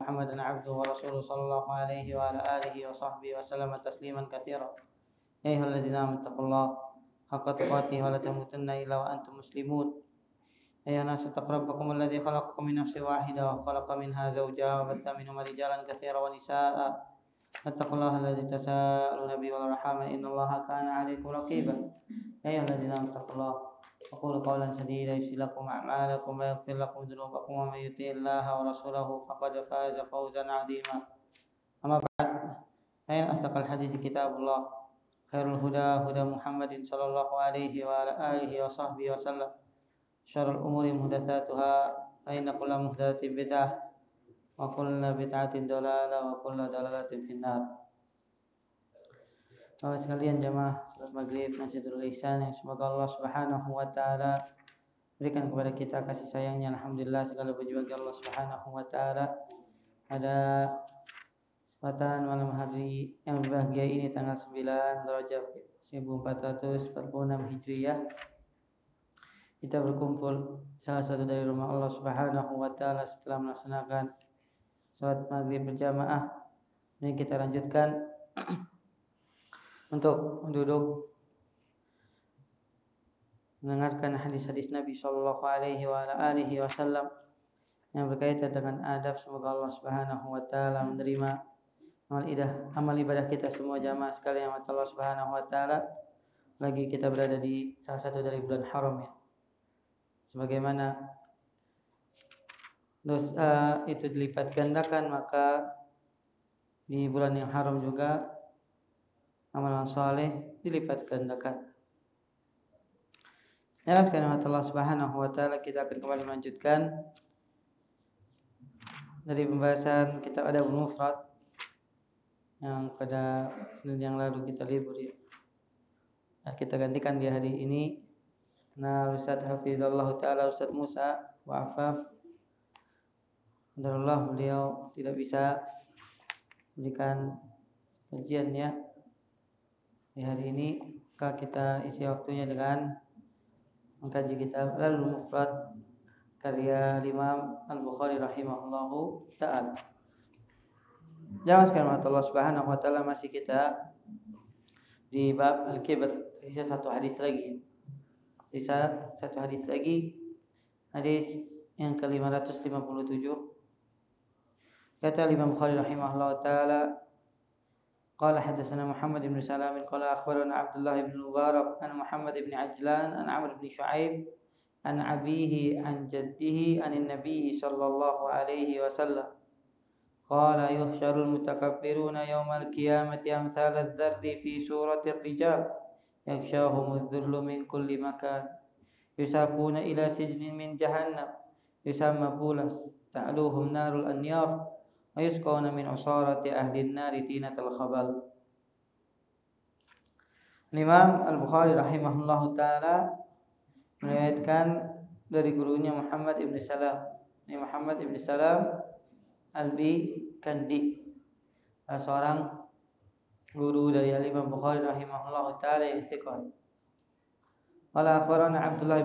محمدا عبده ورسوله صلى الله عليه وعلى آله وصحبه وسلم تسليما كثيرا. يا أيها الذين آمنوا اتقوا الله حق تقاته ولا تموتن إلا وأنتم مسلمون. يا الناس اتقوا ربكم الذي خلقكم من نفس واحدة وخلق منها زوجها وبث منهما رجالا كثيرا ونساء. فاتقوا الله الذي تساءلون به والأرحام إن الله كان عليكم رقيبا. يا أيها الذين آمنوا اتقوا الله وقولوا قولا سديدا يغفر لكم أعمالكم ويغفر لكم ذنوبكم ومن يطع الله ورسوله فقد فاز فوزا عظيما. أما بعد فإن أصدق الحديث كتاب الله خير الهدى هدى محمد صلى الله عليه وعلى آله وصحبه وسلم. شر الأمور محدثاتها فإن كل محدثة بدعة وكل bid'ah dalalah wa kullu dalalatin finnar. Bapak sekalian jamaah salat maghrib Masjidul Ihsan yang semoga Allah Subhanahu wa taala berikan kepada kita kasih sayangnya. Alhamdulillah segala puji bagi Allah Subhanahu wa taala. Pada kesempatan malam hari yang berbahagia ini tanggal 9 Rajab 1446 Hijriah kita berkumpul salah satu dari rumah Allah Subhanahu wa taala setelah melaksanakan salat maghrib berjamaah. Ini kita lanjutkan untuk duduk mendengarkan hadis-hadis Nabi sallallahu alaihi wasallam yang berkaitan dengan adab. Semoga Allah Subhanahu wa taala menerima amal ibadah kita semua jamaah sekalian yang Allah Subhanahu wa taala. Lagi kita berada di salah satu dari bulan haram ya. Sebagaimana dosa itu dilipat gandakan, maka di bulan yang haram juga amalan saleh dilipat gandakan. Ya, sekarang Allah Subhanahu wa taala kita akan kembali melanjutkan dari pembahasan kitab Adabul Mufrad yang pada Senin yang lalu kita libur ya. Nah, kita gantikan di hari ini. Nah, Ustaz Hafizallahu taala Ustaz Musa wa Afaf Alhamdulillah beliau tidak bisa memberikan kajiannya di hari ini, maka kita isi waktunya dengan mengkaji kitab Al-Mufrad karya Imam Al-Bukhari rahimahullahu ta'ala. Jangan sekarang Allah Subhanahu wa taala masih kita di bab Al-Kibr. Sisa satu hadis lagi. Hadis yang ke-557. Kata Imam Bukhari rahimahullah ta'ala, qala hadatsana Muhammad bin Salam qala akhbarana Abdullah bin Mubarak an Muhammad bin Ajlan an Amr bin Shu'aib an abihi an jaddihi an Nabi sallallahu alaihi wasallam qala yuhsyarul mutakabbiruna yawmal qiyamati amsal adh-dharri fi surati ar-rijal yakshahum adh-dhullu min kulli makan yusaquna ila sijnin min jahannam yusamma bulas ta'luhum narul anyar wa yusqawna min usarati ahli an-nari tinatal khabal. Imam Al-Bukhari rahimahullahu taala meriwayatkan dari gurunya Muhammad ibn Salam. Ini Muhammad ibn Salam Al-Bikandi, seorang guru dari Imam Bukhari rahimahullahu taala yang thiqah. Qala akhbarana Abdullah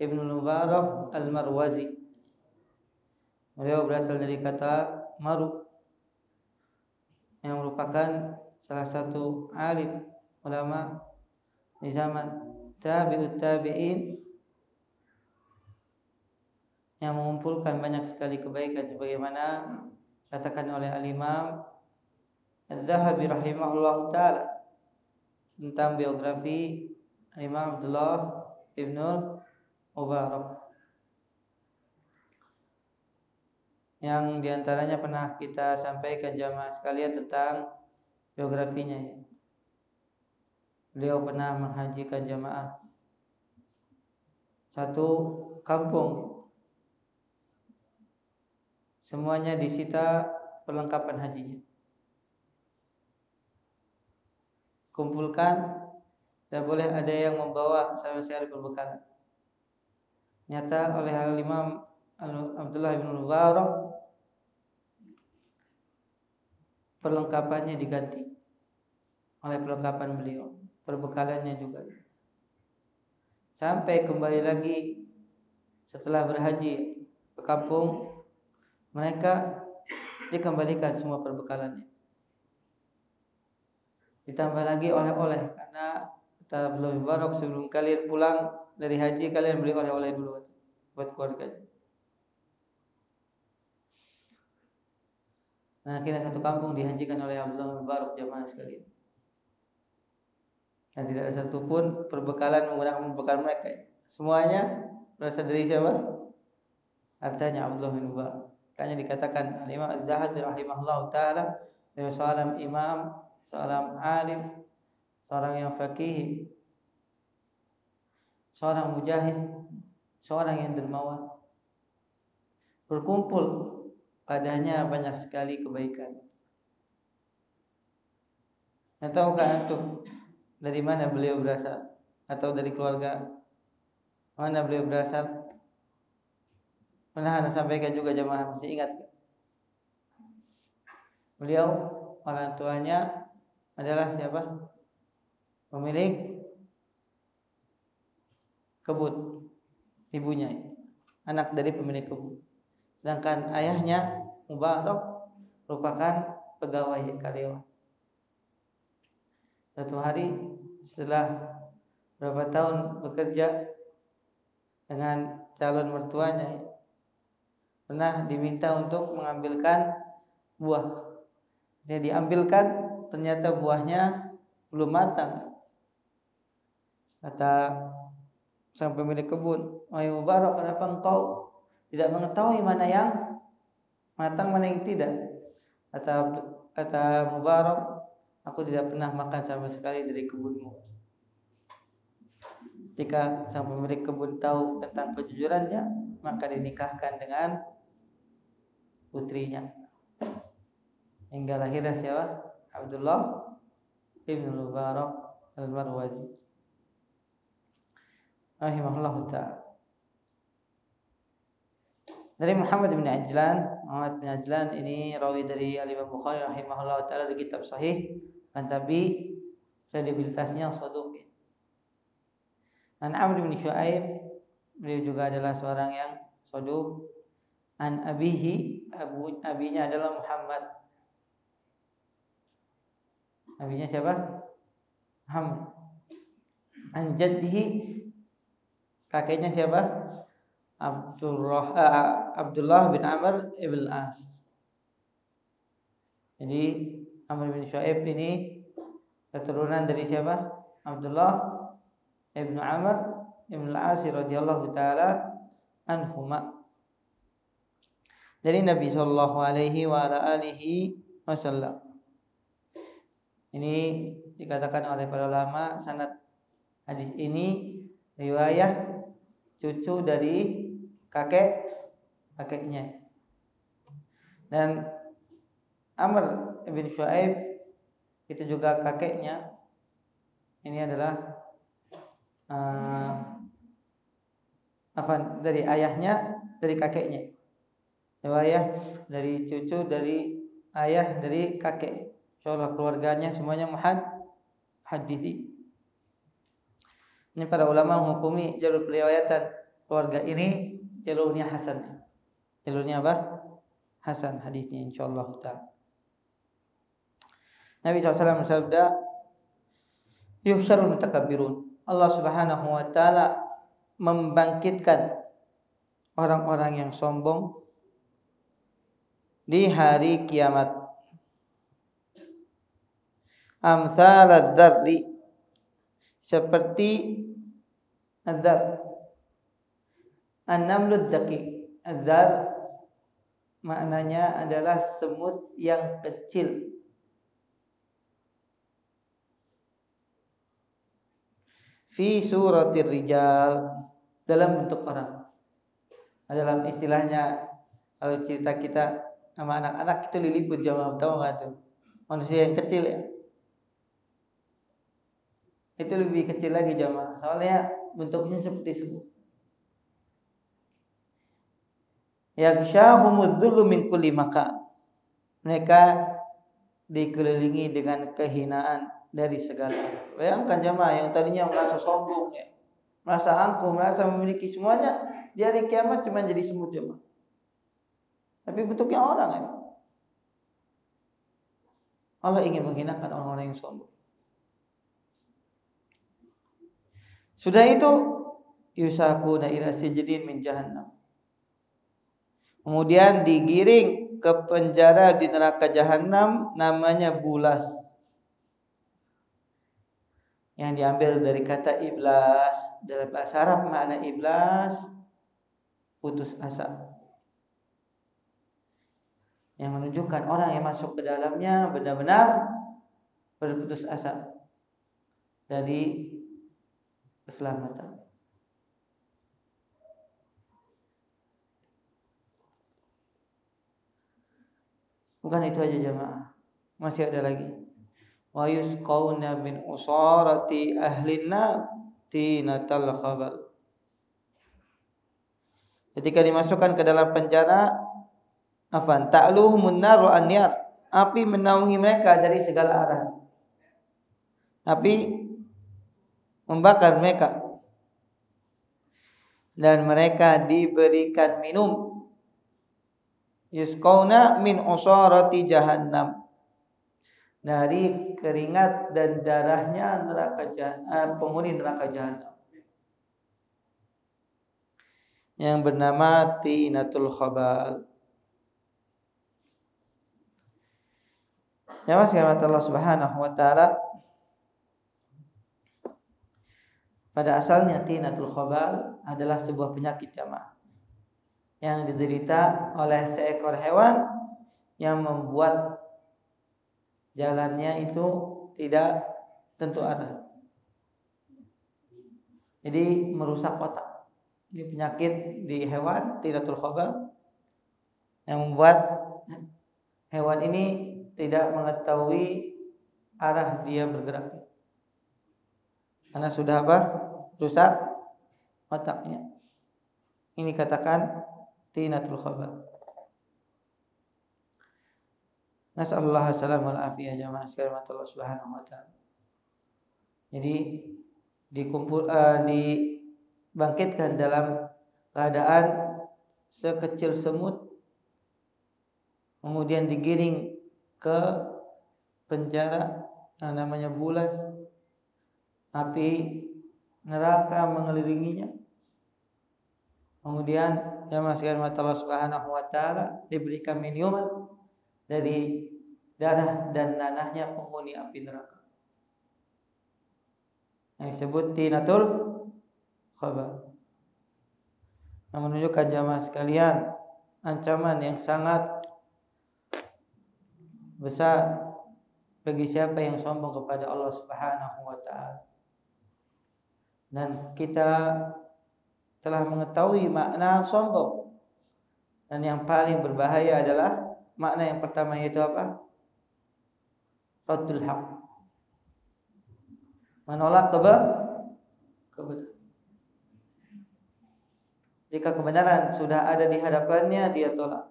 ibn Mubarak Al-Marwazi. Beliau berasal dari kata maru yang merupakan salah satu alim ulama di zaman tabi'ut tabi'in yang mengumpulkan banyak sekali kebaikan sebagaimana katakan oleh Al-Imam Adz-Dzahabi rahimahullah taala tentang biografi Imam Abdullah ibn Mubarak, yang diantaranya pernah kita sampaikan jamaah sekalian tentang biografinya ya. Beliau pernah menghajikan jamaah satu kampung, semuanya disita perlengkapan hajinya, kumpulkan, tidak boleh ada yang membawa sama sekali perbekalan. Nyata oleh Al-Imam Abdullah bin Mubarak perlengkapannya diganti oleh perlengkapan beliau, perbekalannya juga. Sampai kembali lagi setelah berhaji ke kampung, mereka dikembalikan semua perbekalannya. Ditambah lagi oleh-oleh, karena kata Abdullah bin Mubarak, sebelum kalian pulang dari haji kalian beli oleh-oleh dulu buat keluarga. Nah, akhirnya satu kampung dihajikan oleh Abdullah bin Mubarak jamaah sekalian. Dan tidak ada satupun perbekalan menggunakan bekal mereka. Semuanya berasal dari siapa? Hartanya Abdullah bin Mubarak. Makanya dikatakan Imam Az-Zahabi rahimahullah taala, seorang imam, seorang alim, seorang yang faqih, seorang mujahid, seorang yang dermawan, berkumpul padanya banyak sekali kebaikan. Tahukah antum dari mana beliau berasal, atau dari keluarga mana beliau berasal? Pernah Anda sampaikan juga, jamaah masih ingat? Beliau orang tuanya adalah siapa? Pemilik kebun, ibunya anak dari pemilik kebun. Sedangkan ayahnya Mubarak merupakan pegawai karyawan. Satu hari setelah berapa tahun bekerja dengan calon mertuanya, pernah diminta untuk mengambilkan buah. Dia diambilkan, ternyata buahnya belum matang. Kata sang pemilik kebun, "Wahai Mubarak, kenapa engkau tidak mengetahui mana yang matang, mana yang tidak?" Kata Mubarak, "Aku tidak pernah makan sama sekali dari kebunmu." Ketika sang pemilik kebun tahu tentang kejujurannya, maka dinikahkan dengan putrinya. Hingga lahirlah siapa? Abdullah ibn Mubarak al-Marwazi rahimahullah ta'ala. Dari Muhammad bin Ajlan ini rawi dari Al-Imam Bukhari rahimahullah ta'ala di kitab sahih, tapi kredibilitasnya saduq. An Amr bin Syu'aib, beliau juga adalah seorang yang saduq. An abihi, abinya adalah Muhammad. Abinya siapa? Muhammad. An jaddihi, kakeknya siapa? Abdullah bin Amr ibn al-As. Jadi Amr bin Syu'aib ini keturunan dari siapa? Abdullah ibn Amr ibn al-As radhiyallahu taala anhuma. Dari Nabi sallallahu alaihi wa ala alihi wasallam. Ini dikatakan oleh para ulama, sanad hadis ini riwayat cucu dari kakeknya. Dan Amr bin Syu'aib itu juga kakeknya. Ini adalah dari ayahnya, dari kakeknya. Riwayat dari cucu, dari ayah, dari kakek. Insyaallah keluarganya semuanya muhadditsi. Ini para ulama menghukumi jalur periwayatan keluarga ini jalurnya hasan. Jalurnya apa? Hasan hadisnya insyaallah ta'ala. Nabi SAW bersabda, "Yuhsyarul mutakabbirun." Allah Subhanahu wa taala membangkitkan orang-orang yang sombong di hari kiamat. Amsal adzarri, seperti adzar. An-namlud daqi. Adzar maknanya adalah semut yang kecil. Fi suratir rijal, dalam bentuk orang. Dalam istilahnya kalau cerita kita sama anak-anak itu liliput, jamaah tahu enggak tuh? Manusia yang kecil ya. Itu lebih kecil lagi jamaah. Soalnya bentuknya seperti semut. Yaghsyahumudz dzullu min kulli makan. Mereka dikelilingi dengan kehinaan dari segala arah. Bayangkan jamaah yang tadinya merasa sombong ya, merasa angkuh, merasa memiliki semuanya, di hari kiamat cuma jadi semut jamaah. tapi bentuknya orang ya. Allah ingin menghinakan orang-orang yang sombong. Sudah itu yusakuna ila sijidin min jahannam. Kemudian digiring ke penjara di neraka jahanam namanya bulas. Yang diambil dari kata iblas. Dalam bahasa Arab makna iblas putus asa. Yang menunjukkan orang yang masuk ke dalamnya benar-benar berputus asa dari keselamatan. Bukan itu aja jemaah, masih ada lagi. Wa yusqauna min usarati ahlinna tinatal khabal. Ketika dimasukkan ke dalam penjara, ta'luhumun naru an-nar, api menaungi mereka dari segala arah. Api membakar mereka. Dan mereka diberikan minum. Yusqauna min usarati jahannam, dari keringat dan darahnya penghuni neraka jahanam yang bernama tinatul khabal. Ya masih Allah Subhanahu wa taala, pada asalnya tinatul khabal adalah sebuah penyakit jamaah yang diderita oleh seekor hewan yang membuat jalannya itu tidak tentu arah. Jadi merusak otak. Ini penyakit di hewan tinatul khabal yang membuat hewan ini tidak mengetahui arah dia bergerak. Karena sudah rusak otaknya. Ini katakan tinatul khabal. Nasallallahu alaihi wasallam wal afiyah jamaah sekalian Allah Subhanahu wa taala. Jadi dibangkitkan dalam keadaan sekecil semut, kemudian digiring ke penjara yang namanya bulas, api neraka mengelilinginya. Kemudian jamaah sekalian Allah Subhanahu wa taala diberikan minuman dari darah dan nanahnya penghuni api neraka yang disebut tinatul khabal. Yang menunjukkan jamaah sekalian ancaman yang sangat besar bagi siapa yang sombong kepada Allah Subhanahu wa taala. Dan kita telah mengetahui makna sombong. Dan yang paling berbahaya adalah makna yang pertama, yaitu apa? Raddul haq. Menolak kebenaran. Jika kebenaran sudah ada di hadapannya, dia tolak.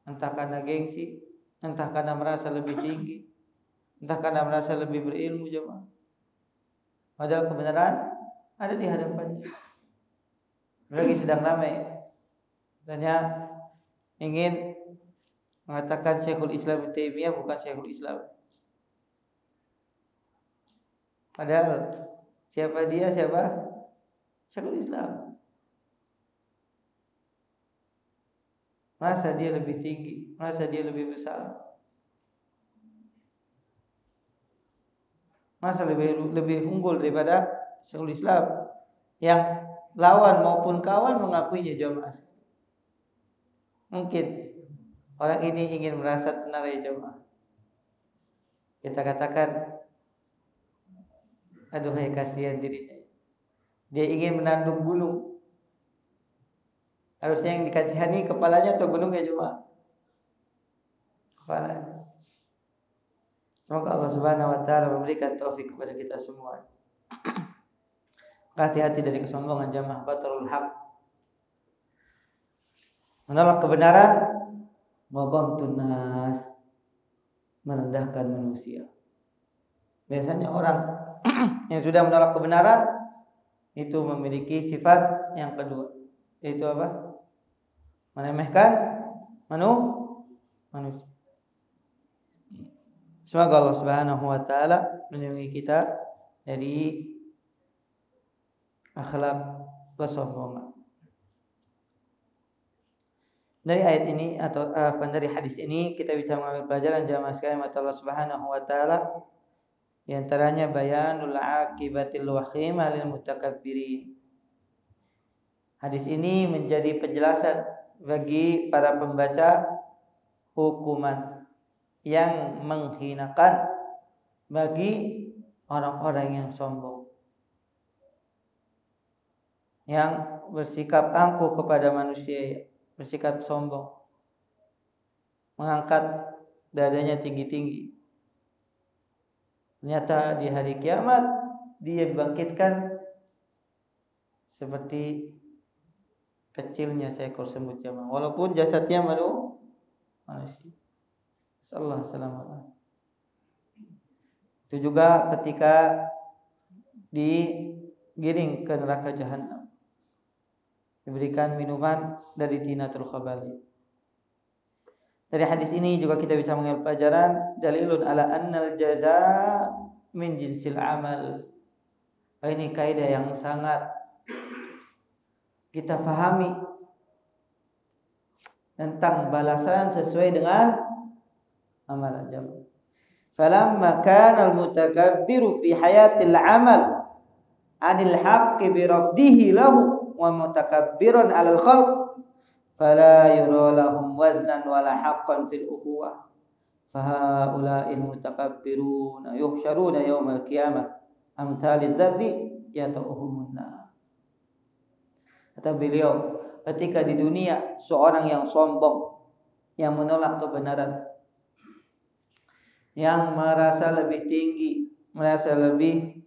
Entah karena gengsi, entah karena merasa lebih tinggi, entah karena merasa lebih berilmu jemaah. Padahal kebenaran ada di hadapannya. Lagi sedang ramai. Tanya ingin mengatakan Syekhul Islam Ibnu Taimiyah bukan Syekhul Islam. Padahal siapa dia? Syekhul Islam. Merasa dia lebih tinggi, merasa dia lebih besar, merasa lebih unggul daripada Syekhul Islam yang lawan maupun kawan mengakuinya jamaah. Mungkin orang ini ingin merasa tenarai jemaah. Kita katakan, aduhai kasihan dirinya. Dia ingin menandung gunung. Harusnya yang dikasihani kepalanya atau gunungnya jemaah? Kepalanya. Semoga Allah Subhanahu wa taala memberikan taufik kepada kita semua. Hati-hati dari kesombongan jemaah, batarul haq. Menolak kebenaran, maghamtun nas, merendahkan manusia. Biasanya orang yang sudah menolak kebenaran itu memiliki sifat yang kedua, yaitu apa? Meremehkan manusia. Semoga Allah Subhanahu wa taala melindungi kita dari akhlak kesombongan. Dari ayat ini atau dari hadis ini kita bisa mengambil pelajaran jamaah sekalian Allah Subhanahu wa taala, di antaranya bayanul aqibatil wahimah lil mutakabbirin. Hadis ini menjadi penjelasan bagi para pembaca hukuman yang menghinakan bagi orang-orang yang sombong, yang bersikap angkuh kepada manusia, bersikap sombong, mengangkat dadanya tinggi-tinggi. Ternyata di hari kiamat dia dibangkitkan seperti kecilnya seekor semut jamaah, walaupun jasadnya manusia. Sallallahu alaihi wasallam. Itu juga ketika digiring ke neraka jahanam, diberikan minuman dari tinatul khabali. Dari hadis ini juga kita bisa mengambil pelajaran dalilun ala annal jazaa min jinsil amal. Ini kaidah yang sangat kita pahami tentang balasan sesuai dengan amalan jamaah. Falamma kana al-mutakabbiru fi hayatil amal 'anil haqqi bi rafdihi lahu wa mutakabbiran 'alal khalq fala yura lahum waznan wala haqqan fil ukhuwah fa haula'il mutakabbiruna yuhsyaruna yaumal qiyamah amsalidz dzarri yata'uhumun nar. Kata beliau, ketika di dunia seorang yang sombong, yang menolak kebenaran, yang merasa lebih tinggi, merasa lebih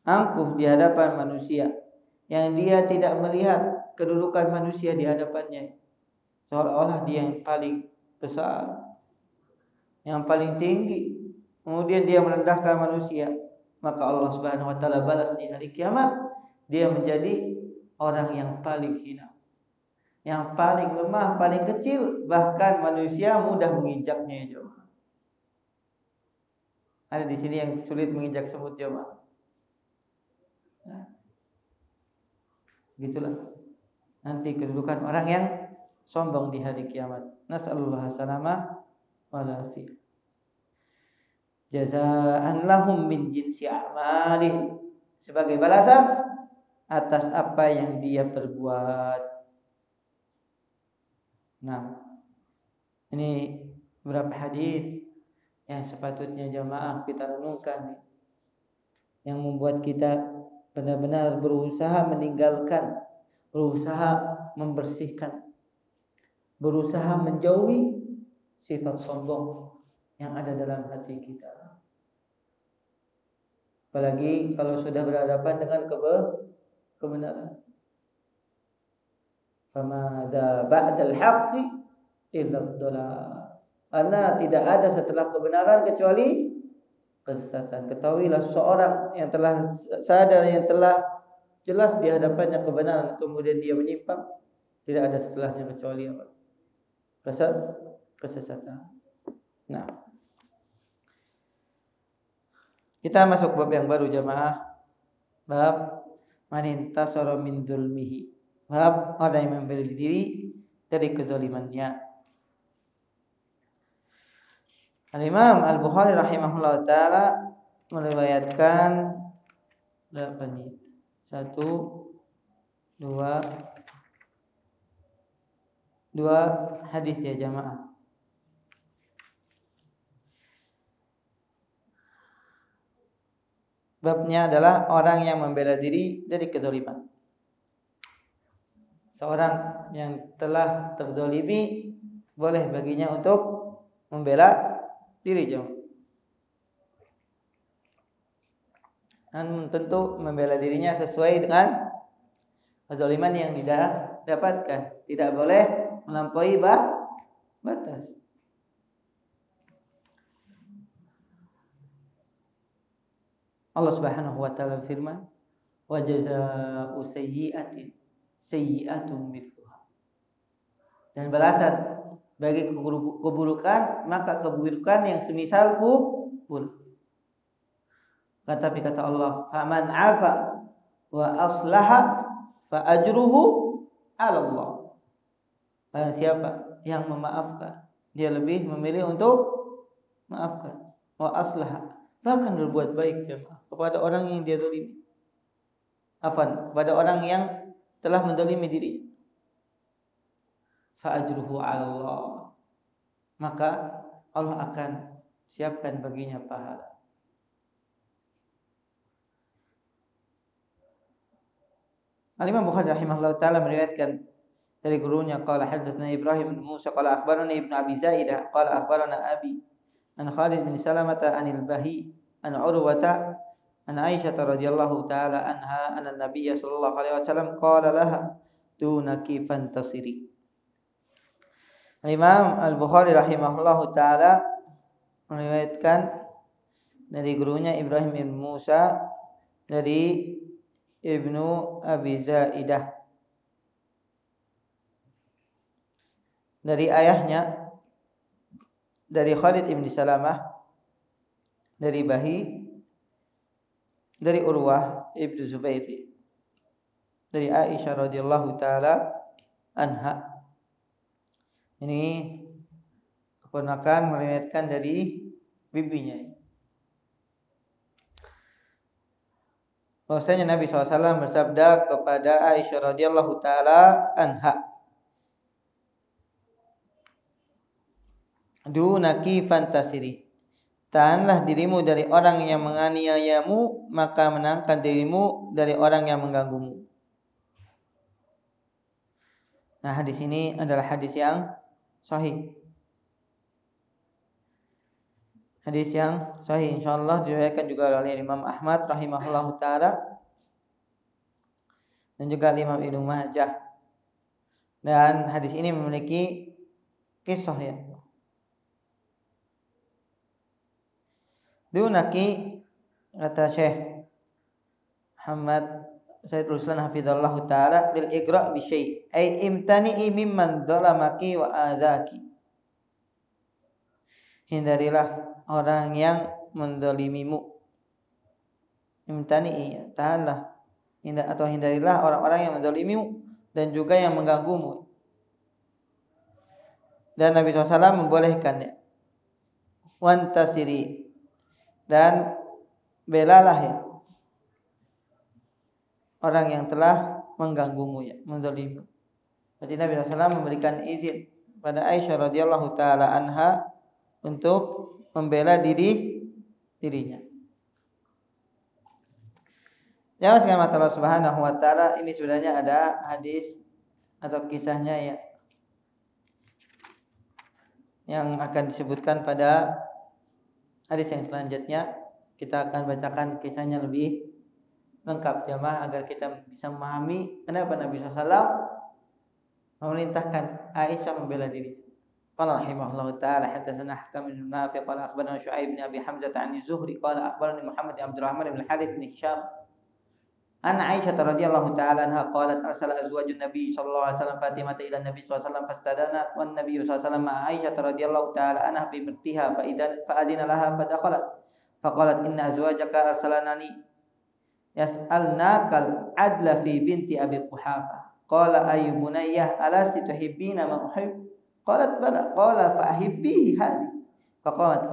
angkuh di hadapan manusia, yang dia tidak melihat kedudukan manusia di hadapannya, seolah-olah dia yang paling besar, yang paling tinggi, kemudian dia merendahkan manusia, maka Allah Subhanahu wa taala balas di hari kiamat, dia menjadi orang yang paling hina, yang paling lemah, paling kecil, bahkan manusia mudah menginjaknya, ya jemaah. Ada di sini yang sulit menginjak semut, jemaah. Nah, gitulah nanti kedudukan orang yang sombong di hari kiamat. Nasallallahu salamah wal afiyah. Jazaa'an lahum min jinsi a'malih, sebagai balasan atas apa yang dia perbuat. Nah, ini beberapa hadis yang sepatutnya jamaah kita renungkan, yang membuat kita benar-benar berusaha meninggalkan, berusaha membersihkan, berusaha menjauhi sifat sombong yang ada dalam hati kita. Apalagi kalau sudah berhadapan dengan kebenaran. Famada ba'dal haqqi illa ad-dhalal. Karena tidak ada setelah kebenaran kecuali kesesatan. Ketahuilah seorang yang telah sadar, yang telah jelas di hadapannya kebenaran, kemudian dia menyimpang, tidak ada setelahnya kecuali apa? Kesesatan. Nah, kita masuk bab yang baru jamaah. Bab manintasara min dzulmihi. Bab orang yang membela diri dari kezalimannya. Al-Imam Al-Bukhari rahimahullah ta'ala meriwayatkan berapa nih? 1, 2 hadis ya jamaah. Babnya adalah orang yang membela diri dari kedzaliman. Seorang yang telah terzalimi boleh baginya untuk membela diri jemaah. Dan tentu membela dirinya sesuai dengan kezaliman yang tidak dapatkan. Tidak boleh melampaui batas. Allah Subhanahu wa taala firman, "Wa jazaa'u sayyi'atin sayyi'atun mithluha." dan balasan bagi keburukan, maka keburukan yang semisal pun. Tapi kata Allah, faman afa wa aslaha fa ajruhu 'ala Allah. Barang siapa yang memaafkan, dia lebih memilih untuk maafkan. Wa aslaha, bahkan berbuat baik kepada orang yang dia zalimi. Kepada orang yang telah menzalimi dirinya. Fa ajruhu 'ala Allah. Maka Allah akan siapkan baginya pahala. Al-Imam Bukhari rahimahullah ta'ala meriwayatkan dari gurunya, qala hadatsana Ibrahim bin Musa qala akhbarana Ibnu Abi Zaidah qala akhbarana Abi an Khalid bin Salamah anil Bahi an Urwata an Aisyah radhiyallahu ta'ala anha anna Nabiy sallallahu alaihi wasallam qala laha dunaki fantasiri. Imam Al-Bukhari rahimahullahu ta'ala meriwayatkan dari gurunya Ibrahim bin Musa dari Ibnu Abi Zaidah dari ayahnya dari Khalid bin Salamah dari Bahi dari Urwah Ibnu Zubair dari Aisyah radhiyallahu taala anha. Ini keponakan meriwayatkan dari bibinya. Bahwasanya Nabi SAW bersabda kepada Aisyah radhiyallahu taala anha, dunaki fantasiri, tahanlah dirimu dari orang yang menganiayamu, maka menangkan dirimu dari orang yang mengganggumu. Nah, hadis ini adalah hadis yang sahih. Hadis yang sahih insyaallah diriwayatkan juga oleh Imam Ahmad rahimahullahu taala dan juga Imam Ibnu Majah. Dan hadis ini memiliki kisah ya. Dunaki, kata Syekh Muhammad Sayyid Ruslan hafizallahu taala, lil igra' bi syai' ay imtani'i mimman zalamaki wa adzaki. Hindarilah orang yang menzalimimu. Imtani'i, tahanlah. Hindarilah orang-orang yang menzalimimu dan juga yang mengganggumu. Dan Nabi SAW membolehkannya. Wantasiri, dan belalah ya orang yang telah mengganggumu ya, menzalimimu. Berarti Nabi SAW memberikan izin pada Aisyah radhiyallahu taala anha untuk membela dirinya. Jangan sekali mata Allah Subhanahu wa taala, ini sebenarnya ada hadis atau kisahnya ya yang akan disebutkan pada hadis yang selanjutnya. Kita akan bacakan kisahnya lebih lengkap jamaah agar kita bisa memahami kenapa Nabi SAW memerintahkan Aisyah membela diri. Qala rahimahullahu ta'ala hadatsana Hakam bin Nafi' qala akhbarana Syu'aib bin Abi Hamzah 'an Az-Zuhri qala akhbarani Muhammad bin Abdurrahman bin Harith bin Hisham an Aisyah radhiyallahu ta'ala anha qalat arsala azwajun Nabi sallallahu alaihi wasallam Fatimah ila Nabi sallallahu alaihi wasallam fastadanat wan Nabi sallallahu alaihi wasallam ma Aisyah radhiyallahu ta'ala anha bi mirtiha fa adina laha fadakhalat faqalat inna azwajaka arsalanani yas'alnakal adla fi binti Abi Quhafa qala ayu bunayyah alasti tuhibbina ma uhib qalat bala qala fa ahibbihi hadi faqamat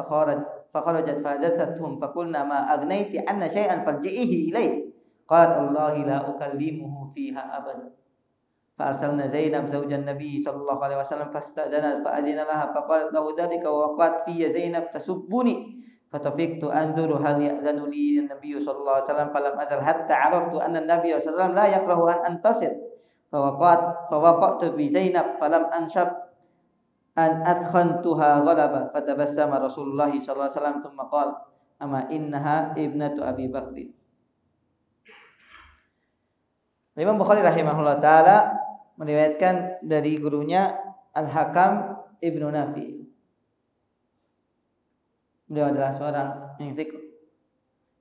fakharajat fahadathathum faqulna ma agnaiti anna shay'an farji'ihi ilayhi qalat wallahi la ukallimuhu fiha abada fa arsalna Zainab zawjan Nabi sallallahu alaihi wasallam fastadanat fa adina laha faqalat lahu dhalika wa waqat fi Zainab tasubbuni fatafiktu anzuru hal ya'danu li an-nabiy sallallahu alaihi wasallam falam azal hatta araftu anna an-nabiy sallallahu alaihi wasallam la yakrahu an antasir fawaqatu bi Zainab falam anshab an adkhantuha ghalaba fatabassama Rasulullah sallallahu alaihi wasallam thumma qala ama innaha ibnatu Abi Bakr. Imam Bukhari rahimahullah taala meriwayatkan dari gurunya Al-Hakam Ibnu Nafi'. Beliau adalah seorang yang thiqah.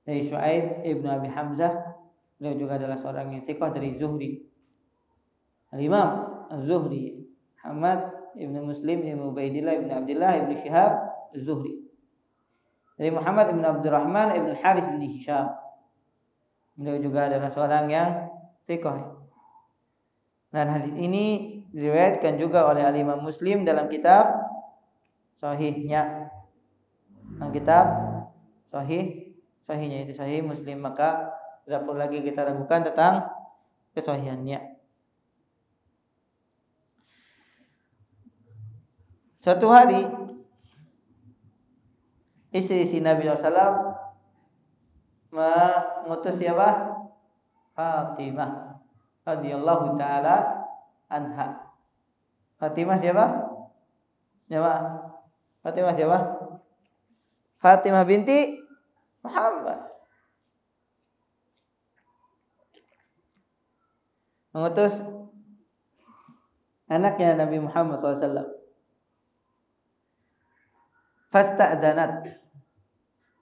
Dari Syu'aib Ibnu Abi Hamzah, beliau juga adalah seorang yang thiqah dari Zuhri. Al-Imam Az-Zuhri Muhammad ibn Muslim ibn Ubaidillah ibn Abdullah ibn Syihab Az-Zuhri. Dari Muhammad ibn Abdurrahman ibn Haris bin Hisham. Beliau juga adalah seorang yang thiqah. Dan hadis ini diriwayatkan juga oleh Al-Imam Muslim dalam kitab sahihnya. Dalam kitab sahihnya itu Sahih Muslim, maka tidak perlu lagi kita ragukan tentang kesahihannya. Suatu hari istri Nabi SAW mengutus siapa? Fatimah radhiyallahu taala anha. Fatimah siapa? Fatimah siapa? Fatimah binti Muhammad. Mengutus anaknya Nabi Muhammad SAW. Fasta'danat.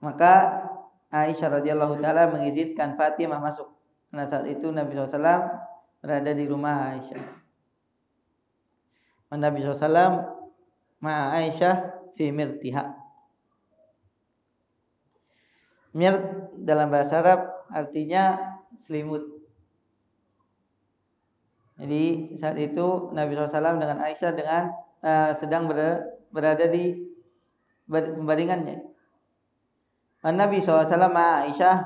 Maka Aisyah radhiyallahu taala mengizinkan Fatimah masuk. Karena saat itu Nabi SAW berada di rumah Aisyah. Nabi SAW ma'a Aisyah fi mirtiha. Mirt dalam bahasa Arab artinya selimut. Jadi saat itu Nabi SAW dengan Aisyah sedang berada di pembaringannya. Nabi SAW ma'a Aisyah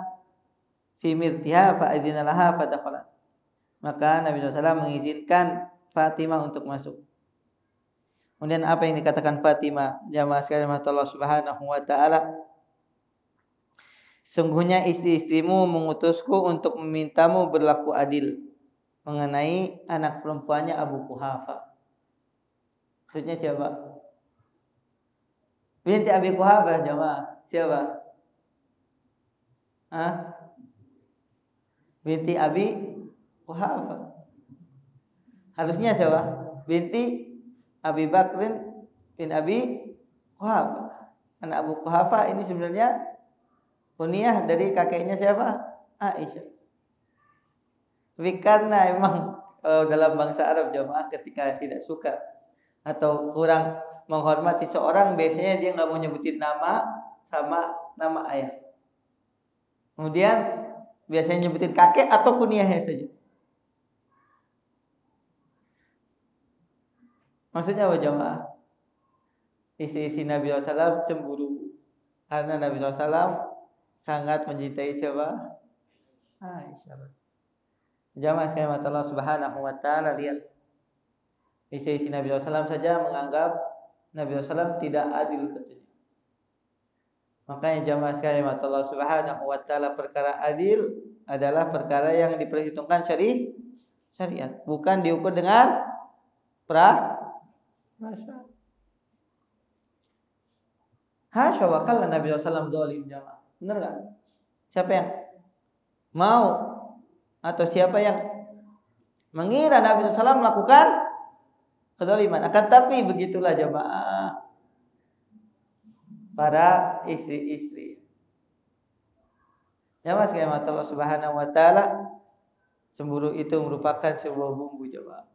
fi mirtiha fa'adzina laha fadakhalat. Maka Nabi SAW mengizinkan Fatimah untuk masuk. Kemudian apa yang dikatakan Fatimah? Jamaah sekalian Allah Subhanahu wa taala, sungguhnya istri-istrimu mengutusku untuk memintamu berlaku adil mengenai anak perempuannya Abu Quhafa. Maksudnya siapa? Binti Abi Quhafa, jamaah. Siapa? Binti Abi Quhafa. Harusnya siapa? Binti Abi Bakrin bin Abi Quhafa. Anak Abu Quhafa ini sebenarnya kunyah dari kakeknya siapa? Aisyah. Tapi karena emang dalam bangsa Arab jamaah ketika tidak suka atau kurang menghormati seorang, biasanya dia nggak mau nyebutin nama sama nama ayah. Kemudian biasanya nyebutin kakek atau kunyahnya saja. Maksudnya apa jamaah? Istri Nabi SAW cemburu karena Nabi SAW sangat mencintai siapa? Aisyah. Jamaah sekalian Allah Subhanahu wa taala, lihat. Istri Nabi SAW saja menganggap Nabi SAW tidak adil katanya. Makanya jamaah sekalian Allah Subhanahu wa taala, perkara adil adalah perkara yang diperhitungkan syariat, bukan diukur dengan perasaan. Hasya wa kalla Nabi SAW zalim jamaah. Benar enggak? Siapa yang mau atau siapa yang mengira Nabi SAW melakukan kezaliman? Akan tapi begitulah jamaah para istri-istri. Jamaah sekalian Allah Subhanahu wa taala, cemburu itu merupakan sebuah bumbu jamaah.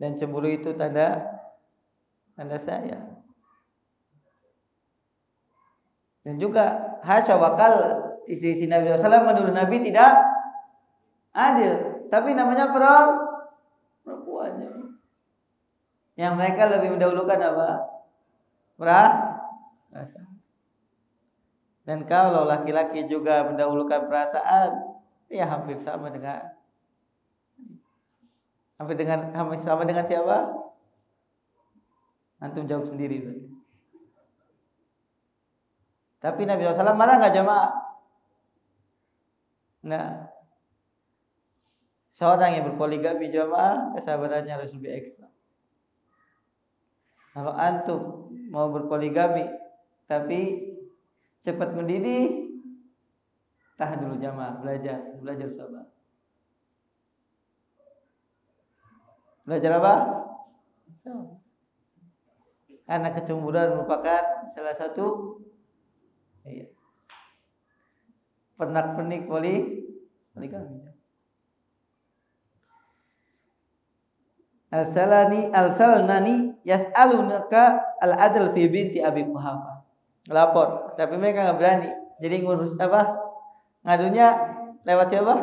Dan cemburu itu tanda sayang. Dan juga hasya wakal istri Nabi SAW menurut Nabi tidak adil, tapi namanya perempuannya. Yang mereka lebih mendahulukan apa? Perasaan. Dan kalau laki-laki juga mendahulukan perasaan, ya hampir sama dengan siapa? Antum jawab sendiri. Tapi Nabi SAW marah nggak jamaah? Nah, seorang yang berpoligami jamaah, kesabarannya harus lebih ekstra. Kalau antum mau berpoligami tapi cepat mendidih, tahan dulu jamaah, belajar sabar. Belajar apa? Karena kecemburuan merupakan salah satu pernak-pernik poligami. Alsalnani yas'alunaka al-adl fi binti Abi Quhafa. Lapor, tapi mereka nggak berani. Jadi ngurus apa? Ngadunya lewat siapa?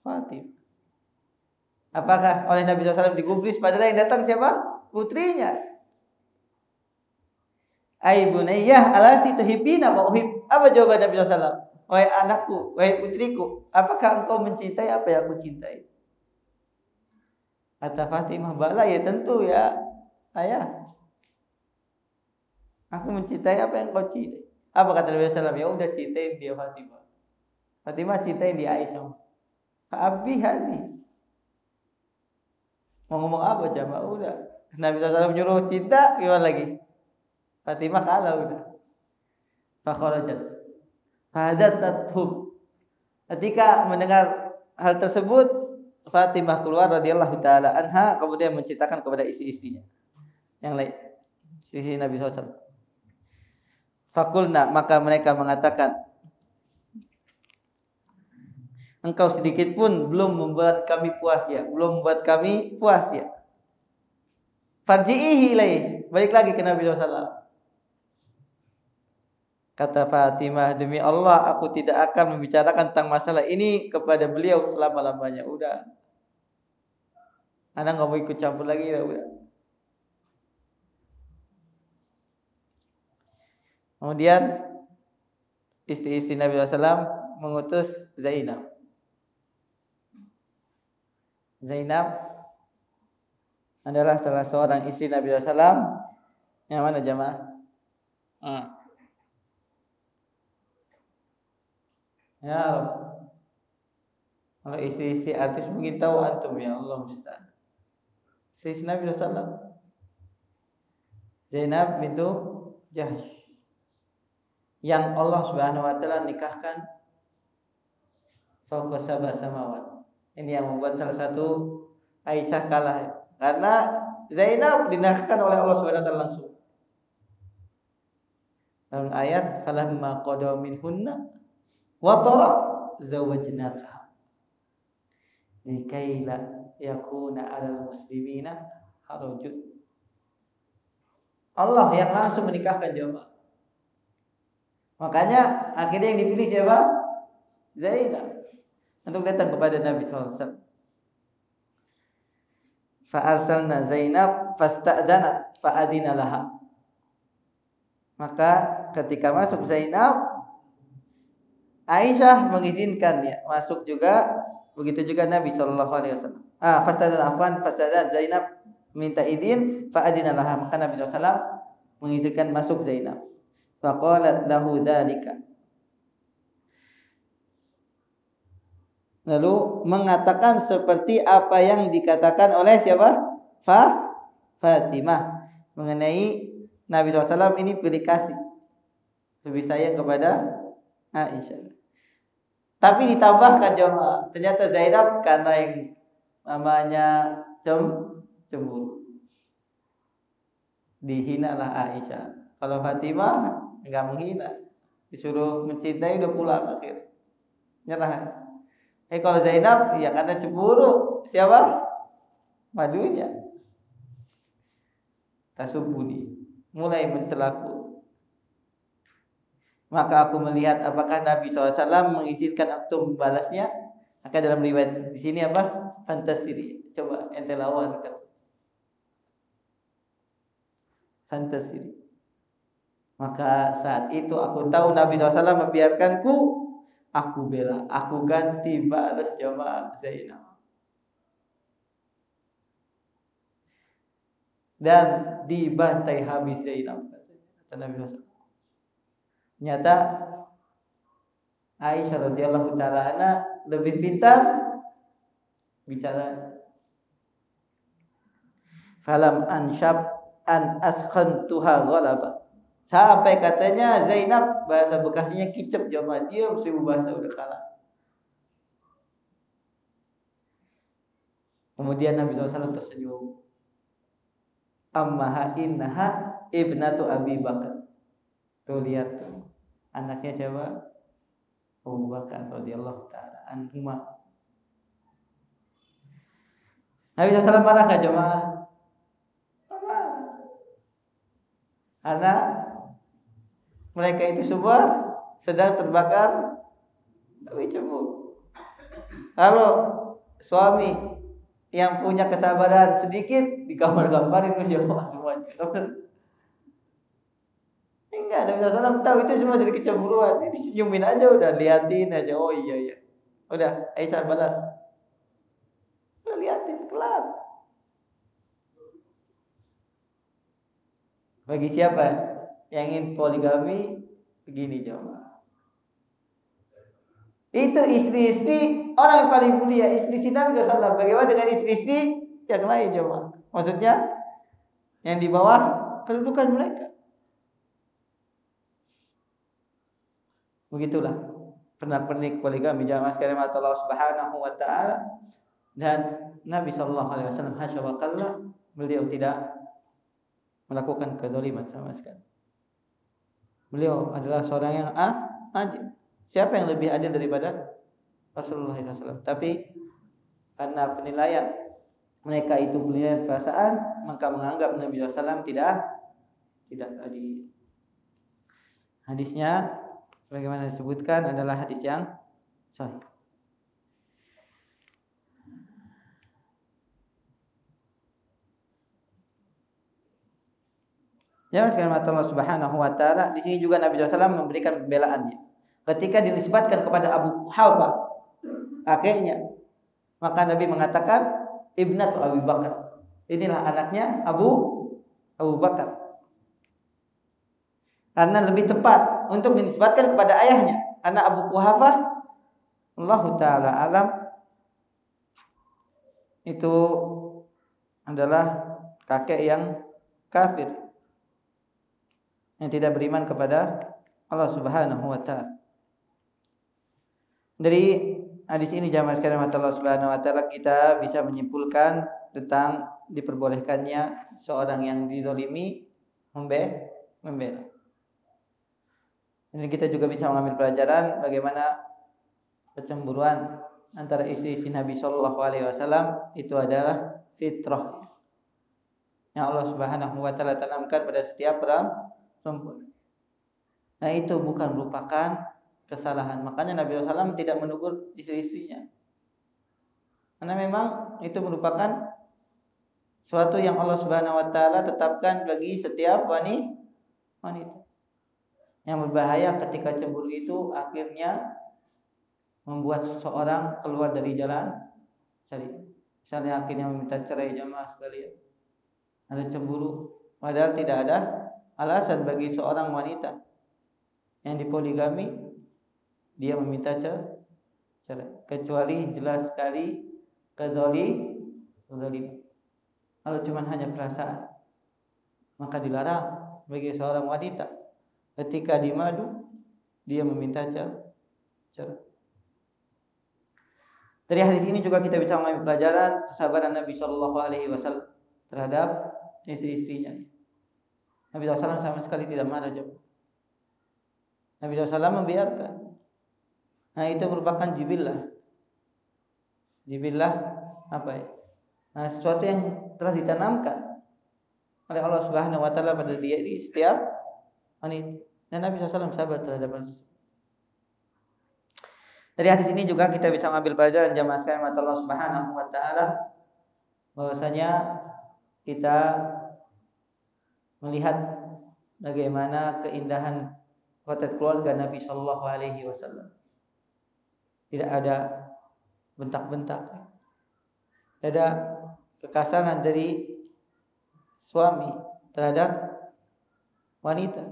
Fatimah. Apakah oleh Nabi SAW digubris? Padahal yang datang siapa? Putrinya. Ai bunayyah alasi tuhibbina wa uhib. Apa jawaban Nabi SAW? Wahai anakku, wahai putriku, apakah engkau mencintai apa yang aku cintai? Kata Fatimah, bala, ya tentu ya, ayah. Aku mencintai apa yang kau cintai. Apa kata Nabi SAW? Ya udah, cintai dia Fatimah. Fatimah cintai dia Aisyah. Abi hadi. Mau ngomong apa coba? Udah. Nabi SAW menyuruh cinta, gimana lagi? Fatimah kalah udah. Fakharajat. Fahadathum. Ketika mendengar hal tersebut, Fatimah keluar radhiyallahu taala anha, kemudian menceritakan kepada istri-istrinya yang lain, istri Nabi SAW. Fakulna, maka mereka mengatakan, engkau sedikit pun belum membuat kami puas ya, belum membuat kami puas ya. Farji'ihi ilaih, balik lagi ke Nabi SAW. Kata Fatimah, demi Allah aku tidak akan membicarakan tentang masalah ini kepada beliau selama-lamanya. Udah, anak nggak mau ikut campur lagi ya udah. Kemudian istri-istri Nabi SAW mengutus Zainab. Zainab adalah salah seorang istri Nabi SAW yang mana jamaah? Ya Rabb. Kalau istri-istri artis mungkin tahu antum, ya Allah musta'an. Istri Nabi SAW Zainab bintu Jahsh, yang Allah Subhanahu wa taala nikahkan fawqa sab'a samawat. Ini yang membuat salah satu Aisyah kalah, karena Zainab dinikahkan oleh Allah Subhanahu wa taala langsung. Dalam ayat falamma qada minhunna wa tara zawajnaka likaila yakuna 'alal muslimina harajun. Allah yang langsung menikahkan jemaah. Makanya akhirnya yang dipilih siapa? Zainab untuk datang kepada Nabi SAW. Fa arsalna Zainab fasta'danat fa adina laha. Maka ketika masuk Zainab, Aisyah mengizinkan dia masuk juga, begitu juga Nabi SAW. Fasta'dan Zainab minta izin, fa adina laha, maka Nabi SAW mengizinkan masuk Zainab. Faqalat lahu dzalika. Lalu mengatakan seperti apa yang dikatakan oleh siapa? Fatimah mengenai Nabi SAW ini pilih kasih, lebih sayang kepada Aisyah. Tapi ditambahkan jemaah, ternyata Zainab karena yang namanya cemburu, dihinalah Aisyah. Kalau Fatimah enggak menghina, disuruh mencintai udah pulang akhir nyerah. Kalau Zainab ya karena cemburu, siapa? Madunya tasubuni, mulai mencelaku. Maka aku melihat apakah Nabi SAW mengizinkan aku membalasnya. Maka dalam riwayat di sini apa? Fantasiri. Coba ente lawan kan. Fantasiri. Maka saat itu aku tahu Nabi SAW membiarkanku. Aku bela, aku ganti balas jamaah Zainab. Dan dibantai habis Zainab, kata Nabi SAW. Nyata Aisyah radhiyallahu taala anha lebih pintar bicara. Falam anshab an askhantuha ghalaba. Sampai katanya Zainab, bahasa Bekasinya kicep, jamaah, dia 1000 bahasa udah kalah. Kemudian Nabi SAW tersenyum. Ammaha innaha ibnatu Abi Bakar. Tuh lihat tuh, anaknya siapa? Abu Bakar radhiyallahu taala anhuma. Nabi SAW marah nggak jemaah? Marah. Karena mereka itu semua sedang terbakar api cemburu. Kalau suami yang punya kesabaran sedikit digambar-gambarin jemaah semuanya. Enggak, Nabi SAW tahu itu semua dari kecemburuan. Ini senyumin aja udah, liatin aja. Oh iya. Udah, Aisyah balas. Udah liatin, kelar. Bagi siapa yang ingin poligami, begini jemaah. Itu istri-istri orang yang paling mulia, istri Nabi SAW. Bagaimana dengan istri-istri yang lain jemaah? Maksudnya yang di bawah kedudukan mereka. Begitulah pernak-pernik poligami jamaah sekalian Allah Subhanahu wa taala. Dan Nabi sallallahu alaihi wasallam hasya wa qalla, beliau tidak melakukan kedzaliman sama sekali. Beliau adalah seorang yang adil. Siapa yang lebih adil daripada Rasulullah SAW? Tapi karena penilaian mereka itu penilaian perasaan, maka menganggap Nabi SAW tidak adil. Hadisnya bagaimana disebutkan adalah hadis yang sahih. Jangan sekalian mata Allah Subhanahu wa taala, di sini juga Nabi SAW memberikan pembelaannya. Ketika dinisbatkan kepada Abu Quhafa, kakeknya, maka Nabi mengatakan ibnatu Abu Bakar. Inilah anaknya Abu Bakar. Karena lebih tepat untuk dinisbatkan kepada ayahnya. Karena Abu Quhafa, Allah taala alam, itu adalah kakek yang kafir, yang tidak beriman kepada Allah Subhanahu wa taala. Dari hadis ini jamaah sekalian Allah Subhanahu wa taala, kita bisa menyimpulkan tentang diperbolehkannya seorang yang dizalimi membela. Dan kita juga bisa mengambil pelajaran bagaimana kecemburuan antara istri-istri Nabi sallallahu alaihi wasallam itu adalah fitrah yang Allah Subhanahu wa taala tanamkan pada setiap perempuan. Nah, itu bukan merupakan kesalahan. Makanya Nabi SAW tidak menegur istri-istrinya. Karena memang itu merupakan suatu yang Allah Subhanahu wa taala tetapkan bagi setiap wanita. Yang berbahaya ketika cemburu itu akhirnya membuat seseorang keluar dari jalan syariat. Misalnya akhirnya meminta cerai jamaah sekalian. Ada cemburu, padahal tidak ada alasan bagi seorang wanita yang dipoligami dia meminta cerai, kecuali jelas sekali kezaliman. Kalau cuma hanya perasaan, maka dilarang bagi seorang wanita ketika di madu dia meminta cerai. Dari hadis ini juga kita bisa mengambil pelajaran kesabaran Nabi Shallallahu Alaihi Wasallam terhadap istri-istrinya. Nabi SAW sama sekali tidak marah. Nabi SAW membiarkan. Nah, itu merupakan jibillah apa ya? Nah, sesuatu yang telah ditanamkan oleh Allah Subhanahu wa taala pada diri setiap wanita. Dan Nabi SAW sabar terhadap hal tersebut. Dari hadis ini juga kita bisa mengambil pelajaran jamaah sekalian mata Allah Subhanahu wa taala, bahwasanya kita melihat bagaimana keindahan potret keluarga Nabi Shallallahu Alaihi Wasallam. Tidak ada bentak-bentak, tidak ada kekasaran dari suami terhadap wanita.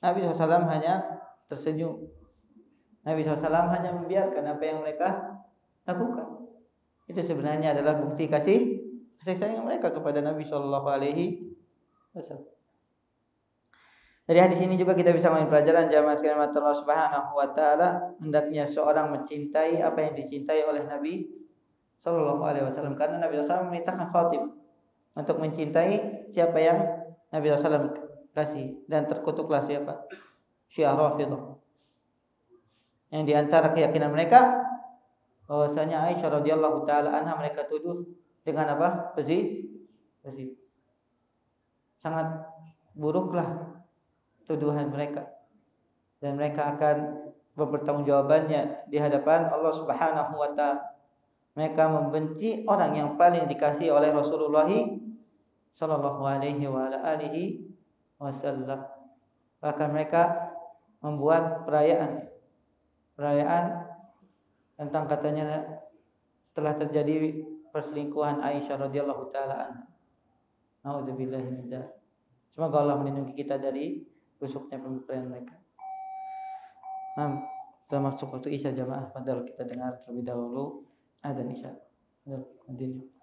Nabi SAW hanya tersenyum. Nabi SAW hanya membiarkan apa yang mereka lakukan. Itu sebenarnya adalah bukti kasih sayang mereka kepada Nabi Shallallahu Alaihi Wasallam. Dari hadis ini juga kita bisa mengambil pelajaran jamaah sekalian Allah Subhanahu wa taala, hendaknya seorang mencintai apa yang dicintai oleh Nabi sallallahu alaihi wasallam, karena Nabi sallallahu memerintahkan Fatimah untuk mencintai siapa yang Nabi sallallahu kasih, dan terkutuklah siapa? Syiah Rafidhah. Yang di antara keyakinan mereka bahwasanya Aisyah radhiyallahu taala anha mereka tuduh dengan apa? Besi. Sangat buruklah tuduhan mereka, dan mereka akan berpertanggungjawabannya di hadapan Allah Subhanahu wa taala. Mereka membenci orang yang paling dikasihi oleh Rasulullah sallallahu alaihi wa alihi wasallam. Bahkan mereka membuat perayaan tentang katanya telah terjadi perselingkuhan Aisyah radhiyallahu taala anha. Nauzubillahi min dzalik. Semoga Allah melindungi kita dari busuknya pemikiran mereka. Kita masuk waktu Isya jamaah, padahal kita dengar terlebih dahulu adzan Isya. Continue.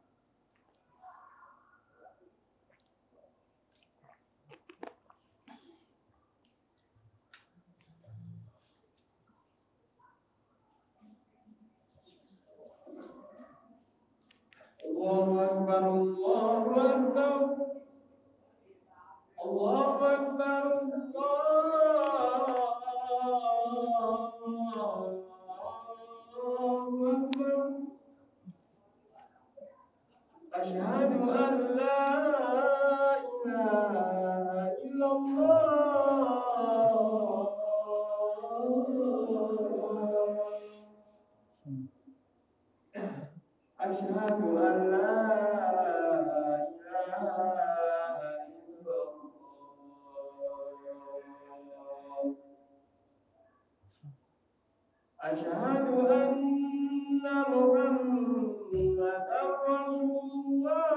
Allahu Akbar, Allahu Akbar, Allahu Akbar, Allahu Akbar. Asyhadu an la ilaha illallah. Asyhadu an la ilaha illallah. Asyhadu anna Muhammadar Rasulullah.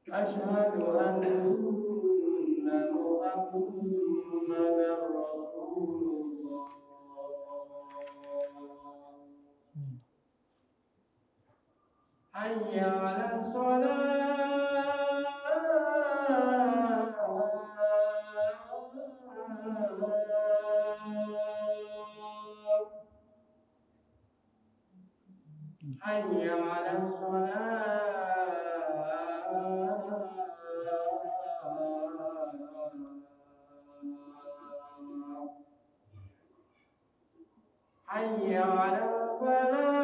Asyhadu anna Muhammadar Rasulullah. Hayya 'alas shalah. Hayya 'alas shalah. Hayya 'alal falah.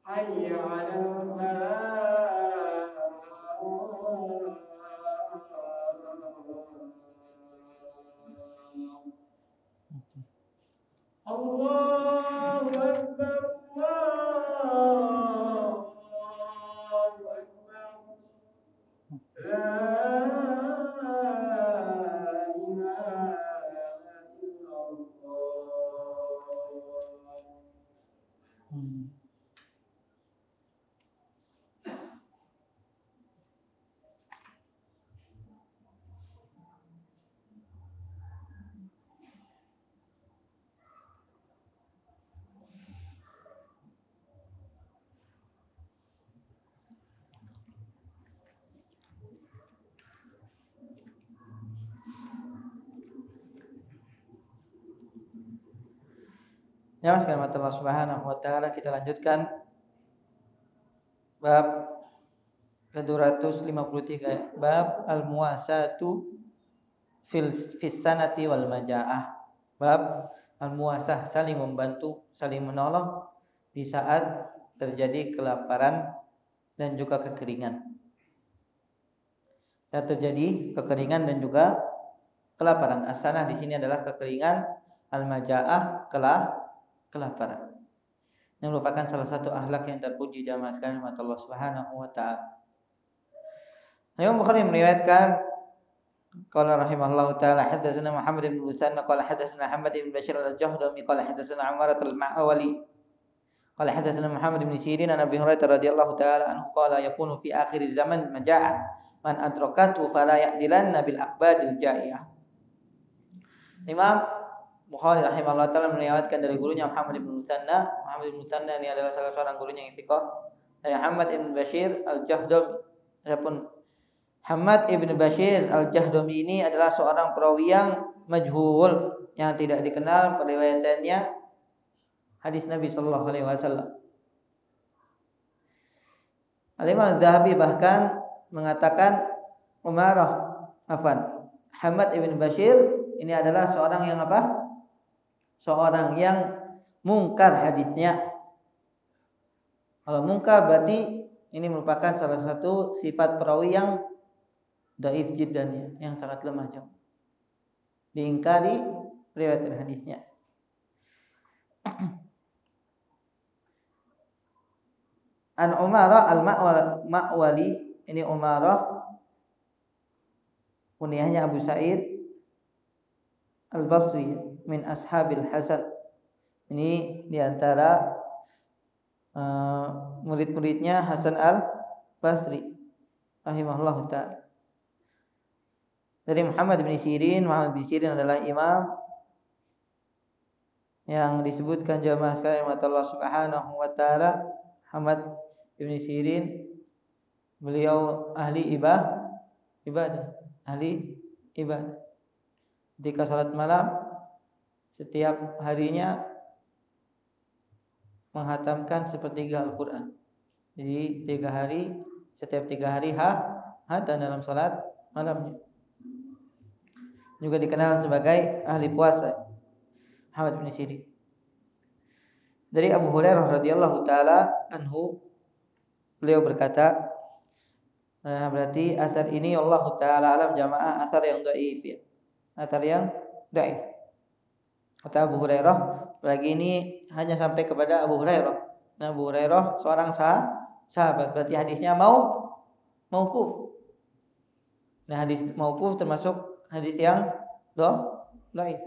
Hayya 'alal falah. Allahu Akbar, Allahu Akbar. La ilaha illallah. Ya, sekalian Allah Subhanahu wa taala, kita lanjutkan bab ke-253, bab al-muwasatu fis sanati wal maja'ah. Bab al-muwasah, saling membantu, saling menolong di saat terjadi kelaparan dan juga kekeringan. Saat terjadi kekeringan dan juga kelaparan. As-sanah di sini adalah kekeringan, al-maja'ah kelaparan. Ini merupakan salah satu akhlak yang terpuji jamaah sekalian rahmat Allah Subhanahu wa taala. Imam Bukhari meriwayatkan qala rahimahullahu taala hadatsana Muhammad bin Musanna qala hadatsana Muhammad bin Bashir al-Jahdami qala hadatsana Ammarah al-Ma'awali qala hadatsana Muhammad bin Sirin an Abi Hurairah radhiyallahu taala anhu qala yakunu fi akhir zaman maja'ah man adrakatu fala ya'dilanna bil aqbadil ja'iyah. Imam Bukhari rahimahullah ta'ala meriwayatkan dari gurunya Muhammad bin Musanna. Muhammad bin Musanna ini adalah salah seorang gurunya yang thiqah. Dari Muhammad bin Bashir al-Jahdami. Adapun Muhammad ibn Bashir al-Jahdami ini adalah seorang perawi yang majhul, yang tidak dikenal periwayatannya hadis Nabi sallallahu alaihi wasallam. Al-Imam Az-Zahabi bahkan mengatakan Hamad ibn Bashir ini adalah seorang yang apa? Seorang yang mungkar hadisnya. Kalau mungkar berarti ini merupakan salah satu sifat perawi yang dhaif jiddan, yang sangat lemah jam. Diingkari riwayat hadisnya. An Umarah al-Ma'wali, ini Umarah kunyahnya Abu Sa'id Al-Basri min ashabil Hasan. Ini diantara murid-muridnya Hasan Al-Basri rahimahullah ta'ala. Dari Muhammad bin Sirin adalah imam yang disebutkan jamaah sekalian mata Allah Subhanahu wa taala. Muhammad bin Sirin beliau ahli ibadah. Ketika salat malam setiap harinya menghatamkan sepertiga Al-Quran. Jadi setiap 3 hari hatam dalam salat malamnya. Juga dikenal sebagai ahli puasa, Muhammad bin Sirin. Dari Abu Hurairah radhiyallahu taala anhu, beliau berkata, berarti asar ini Allah taala alam jamaah asar yang dhaif ya. Asar yang dhaif. Kata Abu Hurairah, lagi ini hanya sampai kepada Abu Hurairah. Nah, Abu Hurairah seorang sahabat, berarti hadisnya mauquf. Nah, hadis mauquf termasuk hadis yang dhaif.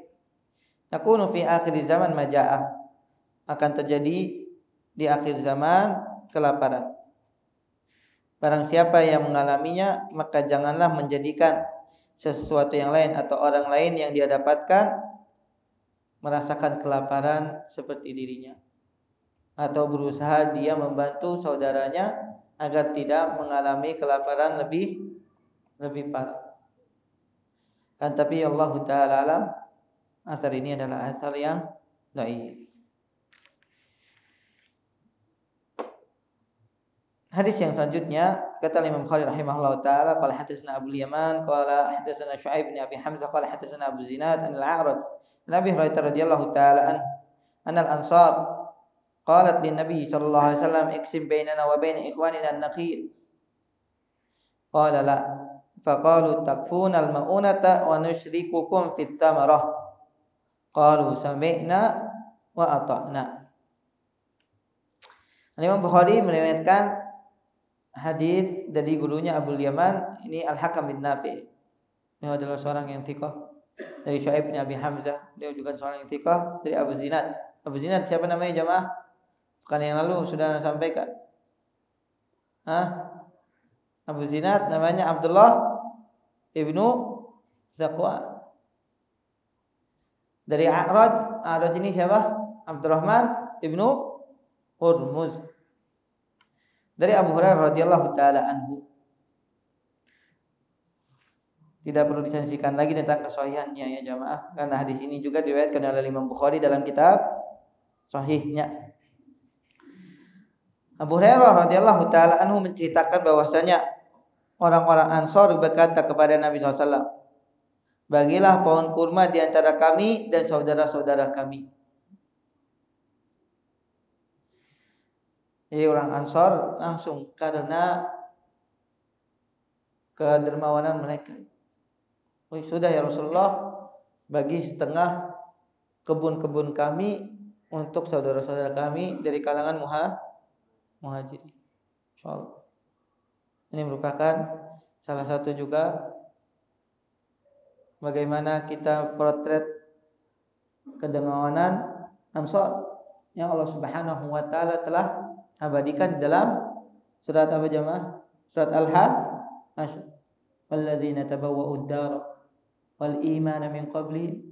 Yakunu fi akhir zaman maja'ah, akan terjadi di akhir zaman kelaparan. Barang siapa yang mengalaminya, maka janganlah menjadikan sesuatu yang lain atau orang lain yang dia dapatkan merasakan kelaparan seperti dirinya, atau berusaha dia membantu saudaranya agar tidak mengalami kelaparan lebih parah. Kan tapi Allah taala alam, asar ini adalah asar yang dhaif. Hadis yang selanjutnya kata Imam Bukhari rahimahullah taala, qala hadatsana Abu Yaman qala hadatsana Syu'aib bin Abi Hamzah qala hadatsana Abu Zinad an al-A'raj Nabi Hurairah radhiyallahu taala an al-Ansar qalat lin Nabi sallallahu alaihi wasallam iksim bainana wa bain ikhwanina an-nakhil qala la faqalu takfuna al-ma'unata wa nusyrikukum fit thamarah qalu sami'na wa ata'na. Imam Bukhari meriwayatkan hadis dari gurunya Abu Yaman, ini Al-Hakam bin Nafi'. Dia adalah seorang yang thiqah. Dari Syu'aib bin Abi Hamzah, dia juga seorang yang thiqah. Dari Abu Zinad. Abu Zinad siapa namanya jamaah? Bukan yang lalu sudah sampaikan. Abu Zinad namanya Abdullah ibnu Zakwan. Dari A'raj ini siapa? Abdurrahman ibnu Hurmuz. Dari Abu Hurairah radhiyallahu taala anhu. Tidak perlu disaksikan lagi tentang kesahihannya ya jamaah, karena hadis ini juga diriwayatkan oleh Imam Bukhari dalam kitab sahihnya. Abu Hurairah radhiyallahu taala anhu menceritakan bahwasanya orang-orang Ansor berkata kepada Nabi SAW, bagilah pohon kurma di antara kami dan saudara-saudara kami. Jadi orang Ansor langsung karena kedermawanan mereka. Oh, sudah ya Rasulullah, bagi setengah kebun-kebun kami untuk saudara-saudara kami dari kalangan muhajirin. Insyaallah. Ini merupakan salah satu juga bagaimana kita potret kedermawanan Ansor yang Allah Subhanahu wa taala telah abadikan dalam surat apa jamaah? Surat Al-Hasyr. Walladzina tabawwa'ud dar wal imana min qablihim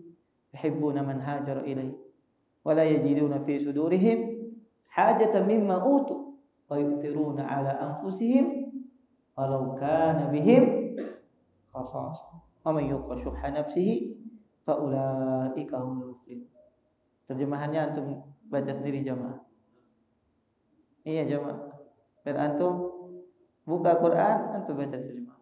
yuhibbuna man hajara ilaihi wa la yajiduna fi sudurihim hajatan mimma utu wa yu'thiruna ala anfusihim walau kana bihim khasasah wa man yuqa syuhha nafsihi fa ulaika humul muflihun. Terjemahannya antum baca sendiri jamaah. Iya jamaah. Biar antum buka Quran, antum baca terjemah.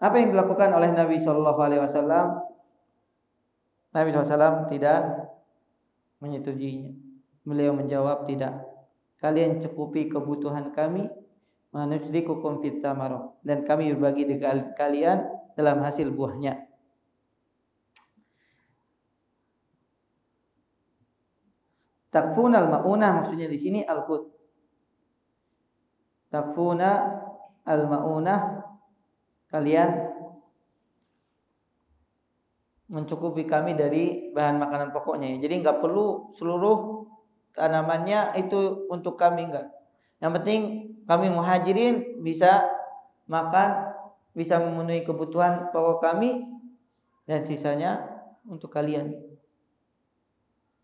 Apa yang dilakukan oleh Nabi Shallallahu Alaihi Wasallam? Nabi SAW tidak menyetujuinya. Beliau menjawab tidak. Kalian cukupi kebutuhan kami, manusrikukum fit thamarah, dan kami berbagi dengan kalian dalam hasil buahnya. Takfuna al-ma'unah, maksudnya di sini al-qut. Takfuna al-ma'unah, kalian mencukupi kami dari bahan makanan pokoknya. Jadi nggak perlu seluruh tanamannya itu untuk kami, enggak. Yang penting kami muhajirin bisa makan, bisa memenuhi kebutuhan pokok kami, dan sisanya untuk kalian.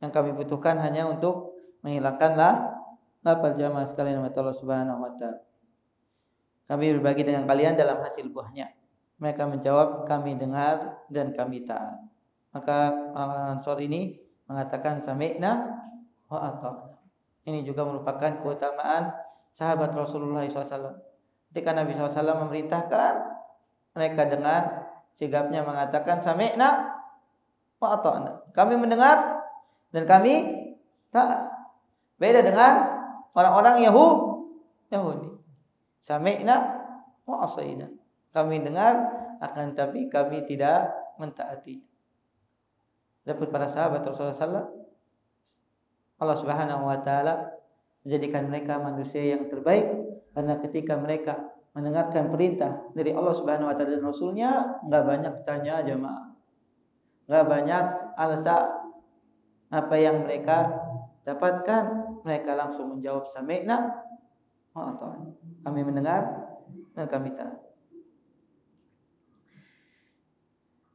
Yang kami butuhkan hanya untuk menghilangkan lapar jamaah sekalian nama Allah Subhanahu wa taala. Kami berbagi dengan kalian dalam hasil buahnya. Mereka menjawab, kami dengar dan kami taat. Maka orang Ansor ini mengatakan sami'na wa ata'na. Ini juga merupakan keutamaan sahabat Rasulullah SAW. Ketika Nabi SAW memerintahkan, mereka dengan sigapnya mengatakan sami'na wa ata'na. Kami mendengar dan kami taat. Beda dengan orang-orang Yahudi. Sami'na wa asaina. Kami dengar, akan tapi kami tidak mentaati. Dapat para sahabat Rasulullah SAW, Allah Subhanahu wa taala menjadikan mereka manusia yang terbaik, karena ketika mereka mendengarkan perintah dari Allah Subhanahu wa taala dan Rasulnya, enggak banyak tanya jemaah, enggak banyak alasan. Apa yang mereka dapatkan, mereka langsung menjawab sami'na wa ata'na. Kami mendengar dan kami taat.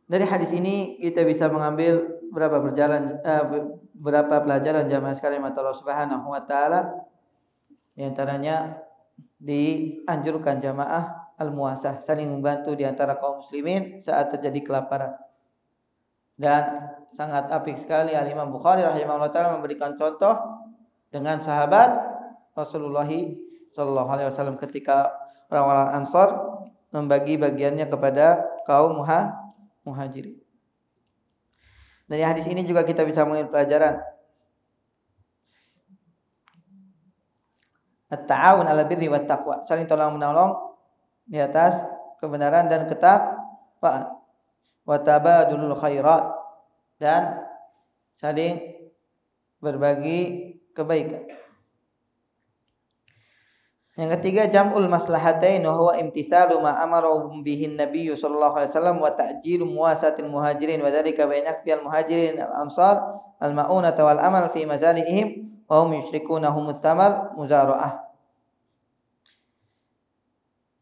Dari hadis ini kita bisa mengambil beberapa pelajaran jamaah sekalian Allah Subhanahu wa taala. Di antaranya dianjurkan jamaah al-muasah, saling membantu di antara kaum muslimin saat terjadi kelaparan. Dan sangat apik sekali Al-Imam Bukhari rahimahullah taala memberikan contoh dengan sahabat Rasulullah sallallahu alaihi wasallam ketika orang-orang Ansar membagi bagiannya kepada kaum muhajirin. Dari hadis ini juga kita bisa mengambil pelajaran at-ta'awun 'ala birri wat taqwa, saling tolong menolong di atas kebenaran dan ketakwaan, wa tabadulul khairat, dan saling berbagi kebaikan. Yang ketiga, jam'ul maslahatain wa huwa imtithalu ma amarahum bihin nabiyyu sallallahu alaihi wasallam wa ta'jilu muwasatil muhajirin wa dzalika baina al muhajirin al ansar al ma'unata wal amal fi mazalihim wa hum yushrikuunahum tsamar muzara'ah.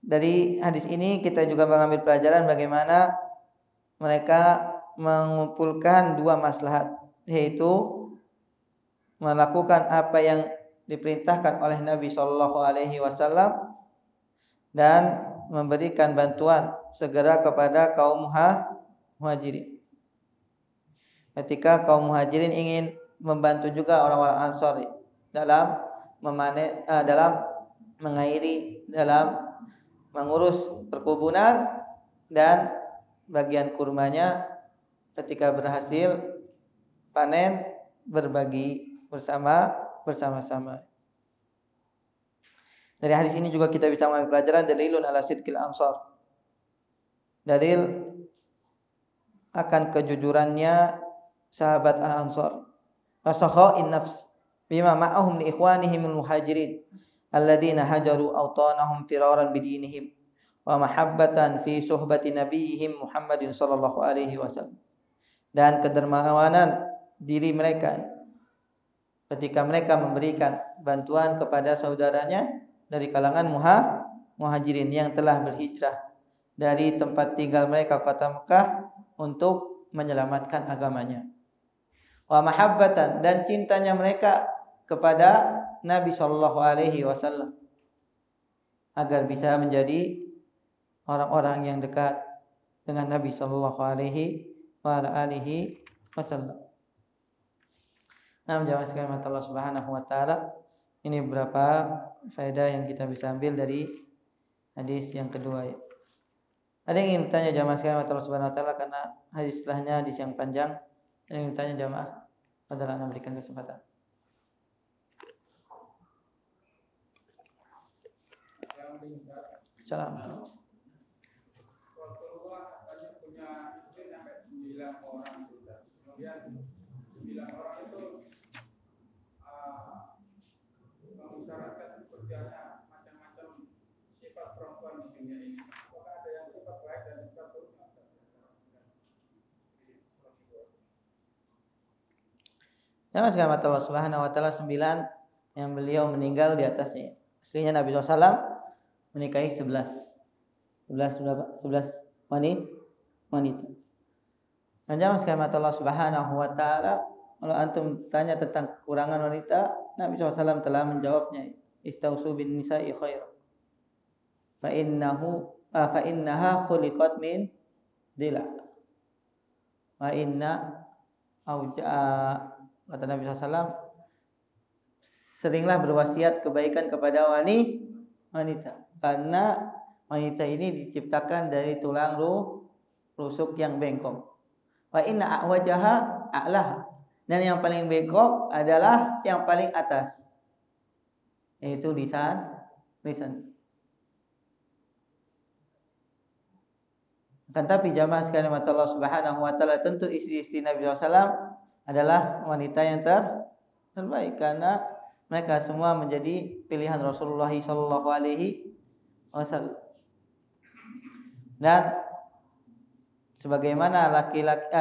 Dari hadis ini kita juga mengambil pelajaran bagaimana mereka mengumpulkan dua maslahat, yaitu melakukan apa yang diperintahkan oleh Nabi Shallallahu Alaihi Wasallam dan memberikan bantuan segera kepada kaum muhajirin. Ketika kaum muhajirin ingin membantu juga orang-orang Ansor dalam memanen, dalam mengairi, dalam mengurus perkebunan, dan bagian kurmanya ketika berhasil panen berbagi bersama-sama. Dari hadis ini juga kita bisa mengambil pelajaran dalilun ala sidqil ansar. Dalil akan kejujurannya sahabat al-ansar. Wasakha'in nafs bima ma'ahum li ikhwanihim al-muhajirin alladziina hajaru awtanahum firaran bidinihim wa mahabbatan fi suhbati nabiyihim Muhammadin sallallahu alaihi wasallam. Dan kedermawanan diri mereka ketika mereka memberikan bantuan kepada saudaranya dari kalangan muhajirin yang telah berhijrah dari tempat tinggal mereka kota Mekah untuk menyelamatkan agamanya. Wa mahabbatan, dan cintanya mereka kepada Nabi sallallahu alaihi wasallam agar bisa menjadi orang-orang yang dekat dengan Nabi sallallahu alaihi wasallam. Nah, jamaah sekalian Allah Subhanahu wa taala, Ini beberapa faedah yang kita bisa ambil dari hadis yang kedua ya. Ada yang ingin bertanya jamaah sekalian Allah Subhanahu wa taala karena hadis setelahnya hadis yang panjang. Ada yang ingin bertanya jamaah? Adalah Anda berikan kesempatan. Salam. Rasulullah katanya punya istri sampai 9 orang juga. Kemudian 9 orang itu mengisyaratkan kerjanya macam-macam sifat perempuan di dunia ini. Apakah ada yang sifat baik dan sifat buruk? Ya, sekarang Allah Subhanahu wa taala 9 yang beliau meninggal di atasnya. Aslinya Nabi SAW menikahi 11 wanita. Dan jangan sekarang Allah Subhanahu wa taala, kalau antum tanya tentang kekurangan wanita, Nabi SAW telah menjawabnya, istausu bin nisa'i khair. Fa innaha khuliqat min dila. Wa inna kata Nabi SAW, seringlah berwasiat kebaikan kepada wanita, karena wanita ini diciptakan dari tulang rusuk yang bengkok. Wa inna a'wajaha a'lah, dan yang paling bengkok adalah yang paling atas, yaitu lisan. Akan tapi jamaah sekalian Allah Subhanahu wa taala, tentu istri-istri Nabi SAW adalah wanita yang terbaik karena mereka semua menjadi pilihan Rasulullah sallallahu alaihi wasallam. Dan sebagaimana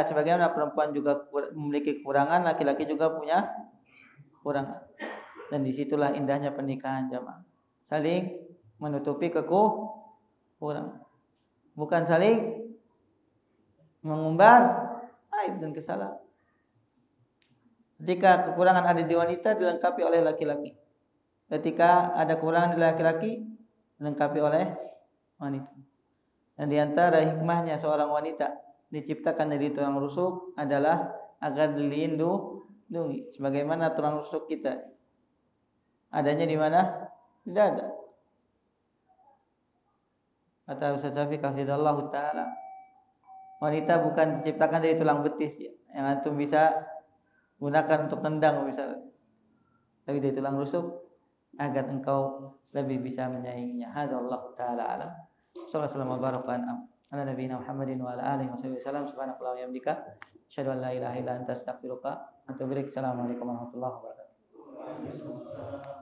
sebagaimana perempuan juga memiliki kekurangan, laki-laki juga punya kekurangan. Dan disitulah indahnya pernikahan jamaah, saling menutupi kekurangan, bukan saling mengumbar aib dan kesalahan. Ketika kekurangan ada di wanita, dilengkapi oleh laki-laki. Ketika ada kekurangan di laki-laki, dilengkapi oleh wanita. Dan di antara hikmahnya seorang wanita diciptakan dari tulang rusuk adalah agar dilindungi. Sebagaimana tulang rusuk kita adanya di mana? Di dada. Kata Ustaz Syafiq hafizallahu taala, wanita bukan diciptakan dari tulang betis ya, yang antum bisa gunakan untuk tendang misalnya, tapi dari tulang rusuk agar engkau lebih bisa menyayanginya. Hadallahu taala alam. Sallallahu alaihi wasallam ala nabiyina Muhammadin wa ala alihi wasallam. Subhanallahi wa bihamdika, asyhadu an la ilaha illa anta astaghfiruka wa atubu ilaik. Assalamualaikum warahmatullahi wabarakatuh.